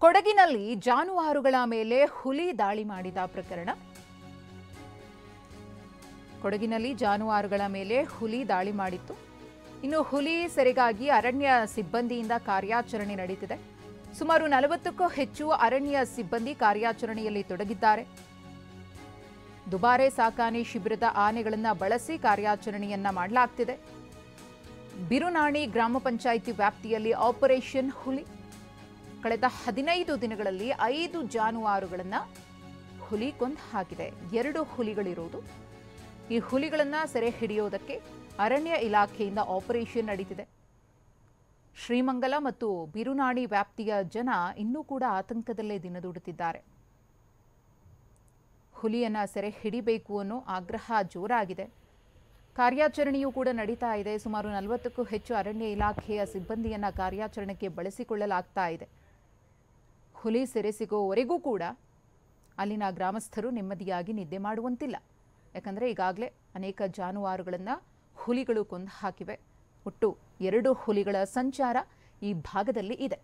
ಕೊಡಗಿನಲ್ಲಿ ಜಾನುವಾರುಗಳ ಮೇಲೆ ಹುಲಿ ದಾಳಿ ಮಾಡಿದ ಪ್ರಕರಣ. ಕೊಡಗಿನಲ್ಲಿ ಜಾನುವಾರುಗಳ ಮೇಲೆ ಹುಲಿ ದಾಳಿ ಮಾಡಿತ್ತು. ಇನ್ನು ಹುಲಿ ಸೆರೆಗಾಗಿ ಅರಣ್ಯ ಸಿಬ್ಬಂದಿಯಿಂದ ಕಾರ್ಯಾಚರಣೆ ನಡೆಯುತ್ತಿದೆ. ಸುಮಾರು 40ಕ್ಕೂ ಹೆಚ್ಚು ಅರಣ್ಯ ಸಿಬ್ಬಂದಿ ಕಾರ್ಯಾಚರಣೆಯಲ್ಲಿ ತೊಡಗಿದ್ದಾರೆ. ದುಬಾರೆ ಸಾಕಾಣೆ ಶಿಬಿರದ ಆನೆಗಳನ್ನು ಬಳಸಿ ಕಾರ್ಯಾಚರಣೆಯನ್ನ ಮಾಡಲಾಗ್ತಿದೆ. ಬಿರುನಾಣಿ ಗ್ರಾಮ ಪಂಚಾಯಿತಿ ವ್ಯಾಪ್ತಿಯಲ್ಲಿ ಆಪರೇಷನ್ ಹುಲಿ. ಕಳೆದ 15 ದಿನಗಳಲ್ಲಿ 5 ಜಾನುವಾರುಗಳನ್ನು ಹುಲಿ ಕೊಂದು ಹಾಕಿದೆ. 2 ಹುಲಿಗಳಿರುವುದು. ಈ ಹುಲಿಗಳನ್ನು ಸೆರೆ ಹಿಡಿಯೋದಕ್ಕೆ ಅರಣ್ಯ ಇಲಾಖೆಯಿಂದ ಆಪರೇಷನ್ ನಡೀತಿದೆ. ಶ್ರೀಮಂಗಲ ಮತ್ತು ಬಿರುನಾಣಿ ವ್ಯಾಪ್ತಿಯ ಜನ ಇನ್ನೂ ಕೂಡ ಆತಂಕದಲ್ಲೇ ದಿನದೂಡುತ್ತಿದ್ದಾರೆ. ಹುಲಿಯನ್ನು ಸೆರೆ ಹಿಡಿಬೇಕು ಅನ್ನೋ ಆಗ್ರಹ ಜೋರಾಗಿದೆ. ಕಾರ್ಯಾಚರಣೆಯೂ ಕೂಡ ನಡೀತಾ ಇದೆ. ಸುಮಾರು 40ಕ್ಕೂ ಹೆಚ್ಚು ಅರಣ್ಯ ಇಲಾಖೆಯ ಸಿಬ್ಬಂದಿಯನ್ನು ಕಾರ್ಯಾಚರಣೆಗೆ ಬಳಸಿಕೊಳ್ಳಲಾಗ್ತಾ ಇದೆ. ಹುಲಿ ಸೆರೆ ಸಿಗೋವರೆಗೂ ಕೂಡ ಅಲ್ಲಿನ ಗ್ರಾಮಸ್ಥರು ನೆಮ್ಮದಿಯಾಗಿ ನಿದ್ದೆ ಮಾಡುವಂತಿಲ್ಲ. ಯಾಕಂದರೆ ಈಗಾಗಲೇ ಅನೇಕ ಜಾನುವಾರುಗಳನ್ನು ಹುಲಿಗಳು ಕೊಂದು ಹಾಕಿವೆ. ಒಟ್ಟು 2 ಹುಲಿಗಳ ಸಂಚಾರ ಈ ಭಾಗದಲ್ಲಿ ಇದೆ.